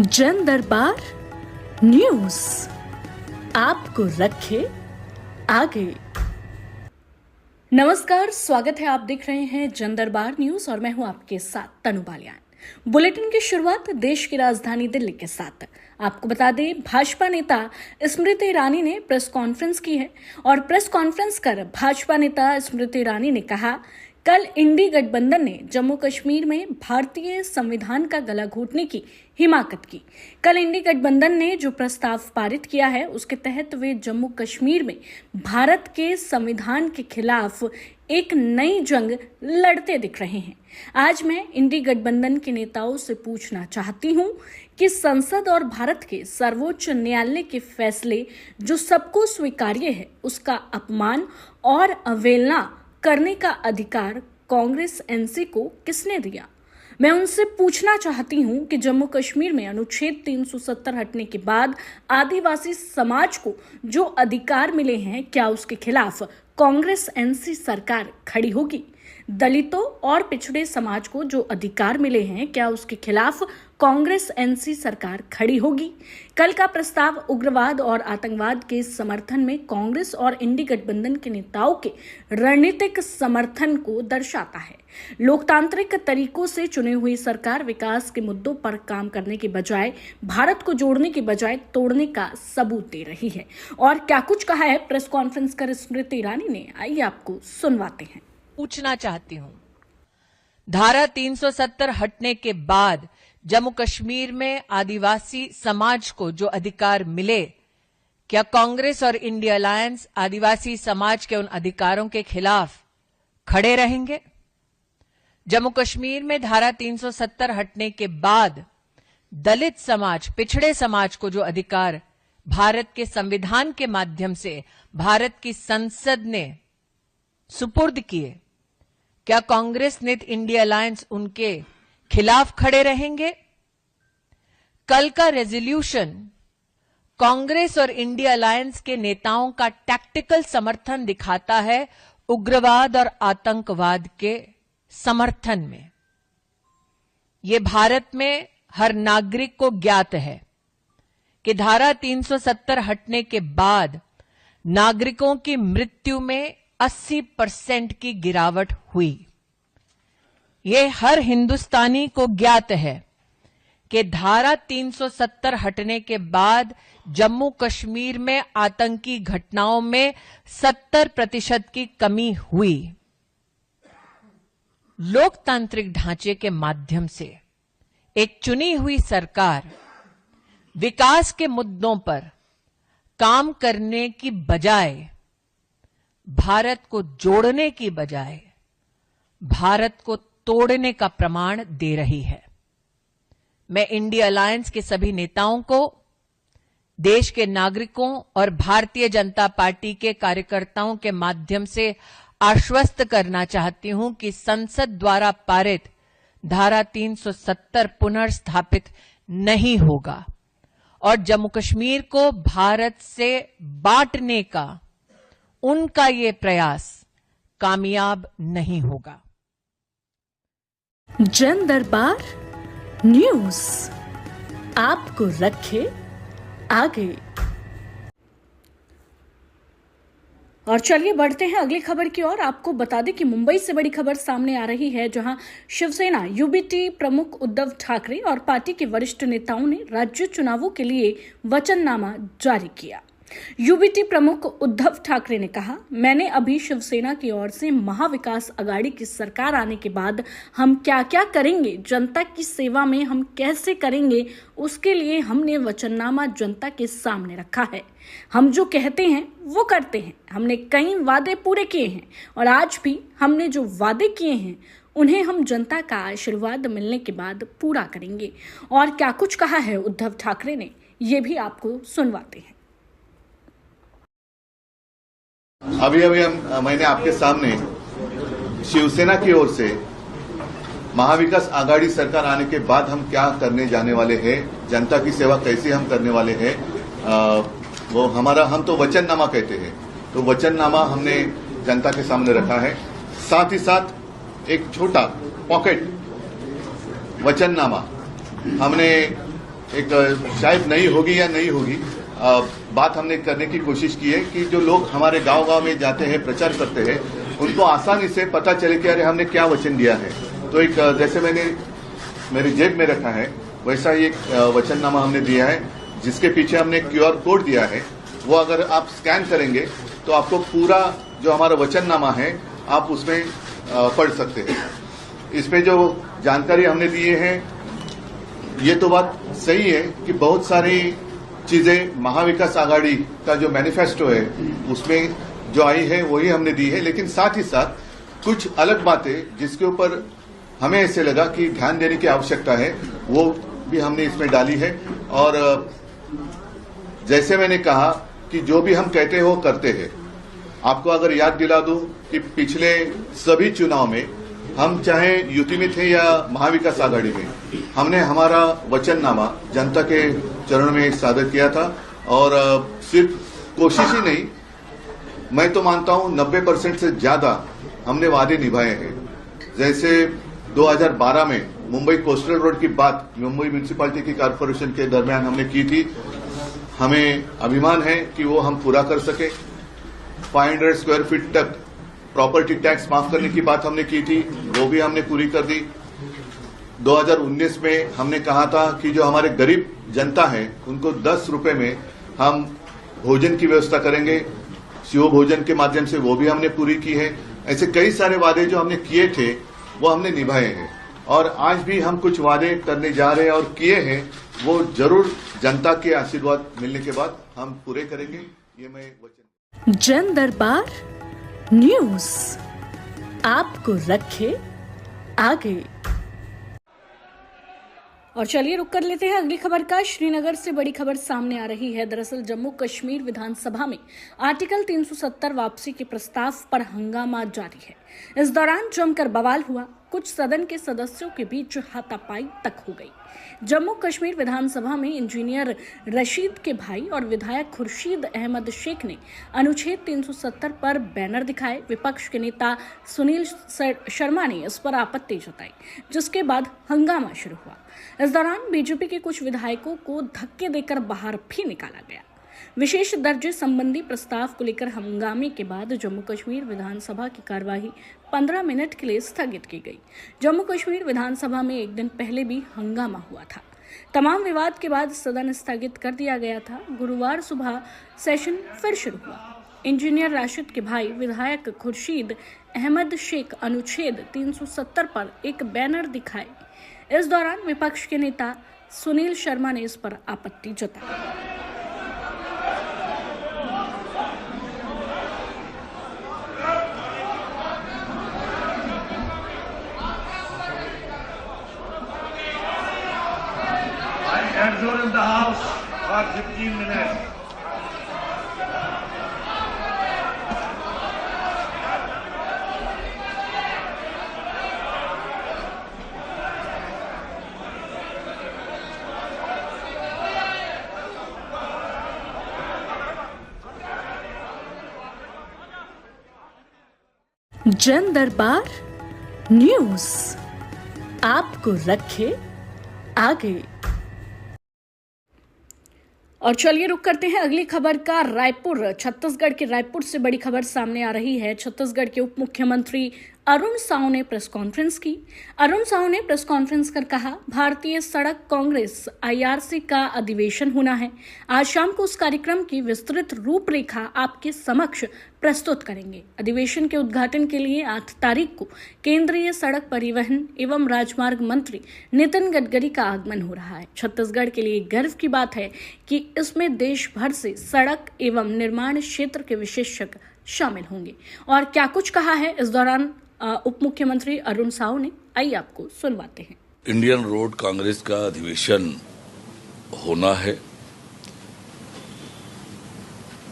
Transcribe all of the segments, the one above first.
जन दरबार न्यूज आपको रखे आगे। नमस्कार, स्वागत है। आप देख रहे हैं जन दरबार न्यूज और मैं हूं आपके साथ तनु बालियान। बुलेटिन की शुरुआत देश की राजधानी दिल्ली के साथ। आपको बता दें, भाजपा नेता स्मृति ईरानी ने प्रेस कॉन्फ्रेंस की है और प्रेस कॉन्फ्रेंस कर भाजपा नेता स्मृति ईरानी ने कहा, कल इंडी गठबंधन ने जम्मू कश्मीर में भारतीय संविधान का गला घोटने की हिमाकत की। कल इंडी गठबंधन ने जो प्रस्ताव पारित किया है उसके तहत वे जम्मू कश्मीर में भारत के संविधान के खिलाफ एक नई जंग लड़ते दिख रहे हैं। आज मैं इंडी गठबंधन के नेताओं से पूछना चाहती हूं कि संसद और भारत के सर्वोच्च न्यायालय के फैसले जो सबको स्वीकार्य है, उसका अपमान और अवहेलना करने का अधिकार कांग्रेस एनसी को किसने दिया? मैं उनसे पूछना चाहती हूं कि जम्मू कश्मीर में अनुच्छेद 370 हटने के बाद आदिवासी समाज को जो अधिकार मिले हैं, क्या उसके खिलाफ कांग्रेस एनसी सरकार खड़ी होगी? दलितों और पिछड़े समाज को जो अधिकार मिले हैं, क्या उसके खिलाफ कांग्रेस एनसी सरकार खड़ी होगी? कल का प्रस्ताव उग्रवाद और आतंकवाद के समर्थन में कांग्रेस और इंडी गठबंधन के नेताओं के रणनीतिक समर्थन को दर्शाता है। लोकतांत्रिक तरीकों से चुनी हुई सरकार विकास के मुद्दों पर काम करने के बजाय भारत को जोड़ने के बजाय तोड़ने का सबूत दे रही है। और क्या कुछ कहा है प्रेस कॉन्फ्रेंस कर स्मृति ईरानी ने, आइए आपको सुनवाते हैं। पूछना चाहती हूं, धारा 370 हटने के बाद जम्मू कश्मीर में आदिवासी समाज को जो अधिकार मिले, क्या कांग्रेस और इंडिया अलायंस आदिवासी समाज के उन अधिकारों के खिलाफ खड़े रहेंगे? जम्मू कश्मीर में धारा 370 हटने के बाद दलित समाज, पिछड़े समाज को जो अधिकार भारत के संविधान के माध्यम से भारत की संसद ने सुपुर्द किए, क्या कांग्रेस नेत इंडिया अलायंस उनके खिलाफ खड़े रहेंगे? कल का रेजोल्यूशन कांग्रेस और इंडिया अलायंस के नेताओं का टैक्टिकल समर्थन दिखाता है उग्रवाद और आतंकवाद के समर्थन में। यह भारत में हर नागरिक को ज्ञात है कि धारा 370 हटने के बाद नागरिकों की मृत्यु में 80% की गिरावट हुई। यह हर हिंदुस्तानी को ज्ञात है कि धारा 370 हटने के बाद जम्मू कश्मीर में आतंकी घटनाओं में 70% की कमी हुई। लोकतांत्रिक ढांचे के माध्यम से एक चुनी हुई सरकार विकास के मुद्दों पर काम करने की बजाय, भारत को जोड़ने की बजाय भारत को तोड़ने का प्रमाण दे रही है। मैं इंडिया अलायंस के सभी नेताओं को, देश के नागरिकों और भारतीय जनता पार्टी के कार्यकर्ताओं के माध्यम से आश्वस्त करना चाहती हूं कि संसद द्वारा पारित धारा 370 पुनर्स्थापित नहीं होगा और जम्मू कश्मीर को भारत से बांटने का उनका ये प्रयास कामयाब नहीं होगा। जन दरबार न्यूज आपको रखे आगे। और चलिए बढ़ते हैं अगली खबर की ओर। आपको बता दें कि मुंबई से बड़ी खबर सामने आ रही है, जहां शिवसेना यूबीटी प्रमुख उद्धव ठाकरे और पार्टी के वरिष्ठ नेताओं ने राज्य चुनावों के लिए वचननामा जारी किया। यूबीटी प्रमुख उद्धव ठाकरे ने कहा, मैंने अभी शिवसेना की ओर से महाविकास अघाड़ी की सरकार आने के बाद हम क्या क्या करेंगे, जनता की सेवा में हम कैसे करेंगे, उसके लिए हमने वचननामा जनता के सामने रखा है। हम जो कहते हैं वो करते हैं। हमने कई वादे पूरे किए हैं और आज भी हमने जो वादे किए हैं उन्हें हम जनता का आशीर्वाद मिलने के बाद पूरा करेंगे। और क्या कुछ कहा है उद्धव ठाकरे ने, ये भी आपको सुनवाते हैं। अभी मैंने आपके सामने शिवसेना की ओर से महाविकास आघाड़ी सरकार आने के बाद हम क्या करने जाने वाले हैं, जनता की सेवा कैसे हम करने वाले हैं, वो हम तो वचननामा कहते हैं, तो वचननामा हमने जनता के सामने रखा है। साथ ही साथ एक छोटा पॉकेट वचननामा हमने एक शायद नई होगी या नहीं होगी बात हमने करने की कोशिश की है कि जो लोग हमारे गांव-गांव में जाते हैं, प्रचार करते हैं, उनको आसानी से पता चले कि अरे हमने क्या वचन दिया है। तो एक जैसे मैंने मेरी जेब में रखा है वैसा ही एक वचननामा हमने दिया है, जिसके पीछे हमने QR कोड दिया है। वो अगर आप स्कैन करेंगे तो आपको पूरा जो हमारा वचननामा है आप उसमें पढ़ सकते हैं। इसमें जो जानकारी हमने दिए हैं ये तो बात सही है कि बहुत सारी चीजें महाविकास आघाड़ी का जो मैनिफेस्टो है उसमें जो आई है वही हमने दी है, लेकिन साथ ही साथ कुछ अलग बातें जिसके ऊपर हमें ऐसे लगा कि ध्यान देने की आवश्यकता है वो भी हमने इसमें डाली है। और जैसे मैंने कहा कि जो भी हम कहते हैं वो करते हैं। आपको अगर याद दिला दूं कि पिछले सभी चुनाव में हम चाहे यूपी में थे या महाविकास आघाड़ी में, हमने हमारा वचननामा जनता के चरण में सादर किया था। और सिर्फ कोशिश ही नहीं, मैं तो मानता हूं 90% से ज्यादा हमने वादे निभाए हैं। जैसे 2012 में मुंबई कोस्टल रोड की बात मुंबई म्यूनिसिपैलिटी की कारपोरेशन के दरमियान हमने की थी। हमें अभिमान है कि वो हम पूरा कर सके। 500 स्क्वायर फीट तक प्रॉपर्टी टैक्स माफ करने की बात हमने की थी, वो भी हमने पूरी कर दी। 2019 में हमने कहा था कि जो हमारे गरीब जनता है उनको 10 रुपए में हम भोजन की व्यवस्था करेंगे, शिव भोजन के माध्यम से, वो भी हमने पूरी की है। ऐसे कई सारे वादे जो हमने किए थे वो हमने निभाए हैं और आज भी हम कुछ वादे करने जा रहे हैं और किए हैं, वो जरूर जनता के आशीर्वाद मिलने के बाद हम पूरे करेंगे, ये मैं वचन। जन दरबार न्यूज आपको रखे आगे। और चलिए रुक कर लेते हैं अगली खबर का। श्रीनगर से बड़ी खबर सामने आ रही है। दरअसल जम्मू कश्मीर विधानसभा में आर्टिकल 370 वापसी के प्रस्ताव पर हंगामा जारी है। इस दौरान जमकर बवाल हुआ, कुछ सदन के सदस्यों के बीच हाथापाई तक हो गई। जम्मू कश्मीर विधानसभा में इंजीनियर रशीद के भाई और विधायक खुर्शीद अहमद शेख ने अनुच्छेद 370 पर बैनर दिखाए। विपक्ष के नेता सुनील शर्मा ने इस पर आपत्ति जताई, जिसके बाद हंगामा शुरू हुआ। इस दौरान बीजेपी के कुछ विधायकों को धक्के देकर बाहर भी निकाला गया। विशेष दर्जे संबंधी प्रस्ताव को लेकर हंगामे के बाद जम्मू कश्मीर विधानसभा की कार्यवाही 15 मिनट के लिए स्थगित की गई। जम्मू कश्मीर विधानसभा में एक दिन पहले भी हंगामा हुआ था। तमाम विवाद के बाद सदन स्थगित कर दिया गया था। गुरुवार सुबह सेशन फिर शुरू हुआ। इंजीनियर राशिद के भाई विधायक खुर्शीद अहमद शेख अनुच्छेद 370 पर एक बैनर दिखाए। इस दौरान विपक्ष के नेता सुनील शर्मा ने इस पर आपत्ति जताई। Adjourn in the house for 15 minutes. जन दरबार न्यूज आपको रखे आगे। और चलिए रुक करते हैं अगली खबर का। रायपुर, छत्तीसगढ़ के रायपुर से बड़ी खबर सामने आ रही है। छत्तीसगढ़ के उप मुख्यमंत्री अरुण साव ने प्रेस कॉन्फ्रेंस की। अरुण साव ने प्रेस कॉन्फ्रेंस कर कहा, भारतीय सड़क कांग्रेस IRC का अधिवेशन होना है। आज शाम को उस कार्यक्रम की विस्तृत रूपरेखा आपके समक्ष प्रस्तुत करेंगे। अधिवेशन के उद्घाटन के लिए 8 तारीख को केंद्रीय सड़क परिवहन एवं राजमार्ग मंत्री नितिन गडकरी का आगमन हो रहा है। छत्तीसगढ़ के लिए गर्व की बात है कि इसमें देश भर से सड़क एवं निर्माण क्षेत्र के विशेषज्ञ शामिल होंगे। और क्या कुछ कहा है इस दौरान उप मुख्यमंत्री अरुण साव ने, आइए आपको सुनवाते हैं। इंडियन रोड कांग्रेस का अधिवेशन होना है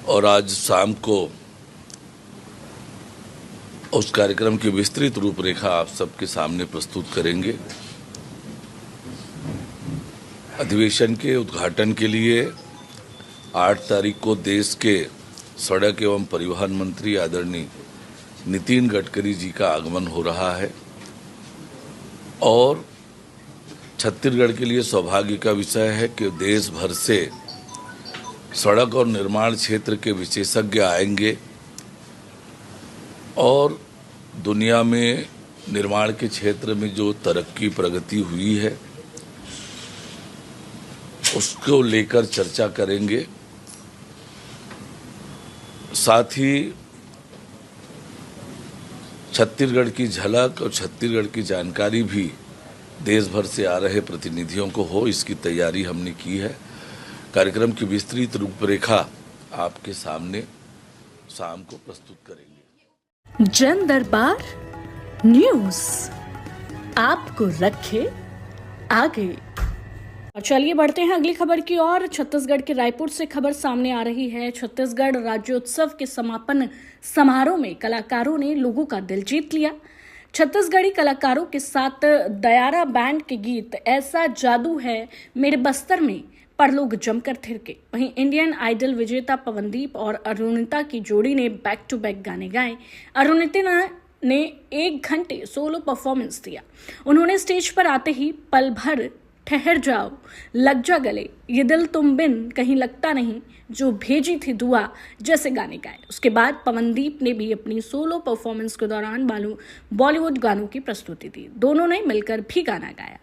और आज शाम को उस कार्यक्रम की विस्तृत रूपरेखा आप सबके सामने प्रस्तुत करेंगे। अधिवेशन के उद्घाटन के लिए 8 तारीख को देश के सड़क एवं परिवहन मंत्री आदरणीय नितिन गडकरी जी का आगमन हो रहा है और छत्तीसगढ़ के लिए सौभाग्य का विषय है कि देश भर से सड़क और निर्माण क्षेत्र के विशेषज्ञ आएंगे और दुनिया में निर्माण के क्षेत्र में जो तरक्की प्रगति हुई है उसको लेकर चर्चा करेंगे। साथ ही छत्तीसगढ़ की झलक और छत्तीसगढ़ की जानकारी भी देश भर से आ रहे प्रतिनिधियों को हो, इसकी तैयारी हमने की है। कार्यक्रम की विस्तृत रूपरेखा आपके सामने शाम को प्रस्तुत करेंगे। जन दरबार न्यूज़ आपको रखे आगे। और चलिए बढ़ते हैं अगली खबर की ओर। छत्तीसगढ़ के रायपुर से खबर सामने आ रही है। छत्तीसगढ़ राज्योत्सव के समापन समारोह में कलाकारों ने लोगों का दिल जीत लिया। छत्तीसगढ़ी कलाकारों के साथ दयारा बैंड के गीत ऐसा जादू है मेरे बस्तर में पर लोग जमकर थिरके। वहीं इंडियन आइडल विजेता पवनदीप और अरुणिता की जोड़ी ने बैक टू बैक गाने गाए। अरुणिता ने 1 घंटे सोलो परफॉर्मेंस दिया। उन्होंने स्टेज पर आते ही पल भर ठहर जाओ, लग जा गले, ये दिल तुम बिन कहीं लगता नहीं, जो भेजी थी दुआ जैसे गाने गाए। उसके बाद पवनदीप ने भी अपनी सोलो परफॉर्मेंस के दौरान बॉलीवुड गानों की प्रस्तुति दी। दोनों ने मिलकर भी गाना गाया।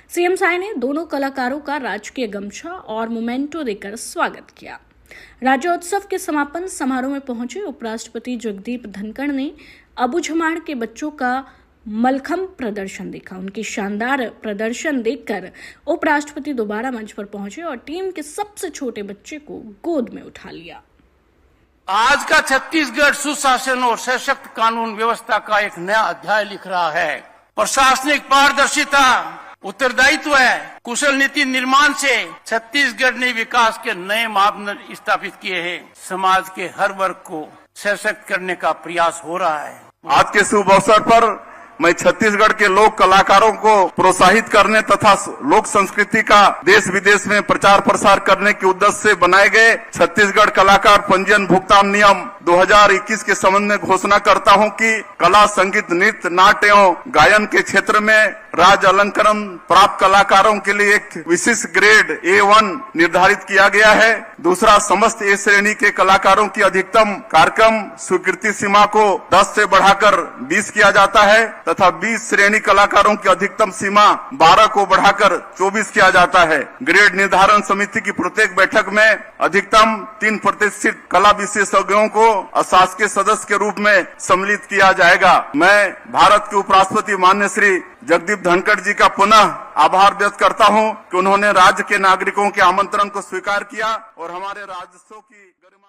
सीएम साई ने दोनों कलाकारों का राजकीय गमछा और मोमेंटो देकर स्वागत किया। राज्योत्सव के समापन समारोह में पहुंचे उपराष्ट्रपति जगदीप धनखड़ ने अबूझमाड़ के बच्चों का मलखम प्रदर्शन देखा। उनकी शानदार प्रदर्शन देखकर उपराष्ट्रपति दोबारा मंच पर पहुंचे और टीम के सबसे छोटे बच्चे को गोद में उठा लिया। आज का छत्तीसगढ़ सुशासन और सशक्त कानून व्यवस्था का एक नया अध्याय लिख रहा है। प्रशासनिक पारदर्शिता, उत्तरदायित्व है, कुशल नीति निर्माण से छत्तीसगढ़ ने विकास के नए मापदंड स्थापित किए हैं। समाज के हर वर्ग को सशक्त करने का प्रयास हो रहा है। आज के शुभ अवसर पर मैं छत्तीसगढ़ के लोक कलाकारों को प्रोत्साहित करने तथा लोक संस्कृति का देश विदेश में प्रचार प्रसार करने के उद्देश्य से बनाए गए छत्तीसगढ़ कलाकार पंजीयन भुगतान नियम 2021 के संबंध में घोषणा करता हूं कि कला, संगीत, नृत्य, नाट्य एवं गायन के क्षेत्र में राज्य अलंकरण प्राप्त कलाकारों के लिए एक विशिष्ट ग्रेड A1 निर्धारित किया गया है। दूसरा, समस्त A श्रेणी के कलाकारों की अधिकतम कार्यक्रम स्वीकृति सीमा को 10 से बढ़ाकर 20 किया जाता है तथा 20 श्रेणी कलाकारों की अधिकतम सीमा 12 को बढ़ाकर 24 किया जाता है। ग्रेड निर्धारण समिति की प्रत्येक बैठक में अधिकतम 3% कला विशेषज्ञों को अशासकीय सदस्य के रूप में सम्मिलित किया जाएगा। मैं भारत के उपराष्ट्रपति माननीय श्री जगदीप धनखड़ जी का पुनः आभार व्यक्त करता हूं कि उन्होंने राज्य के नागरिकों के आमंत्रण को स्वीकार किया और हमारे राजस्व की गरिमा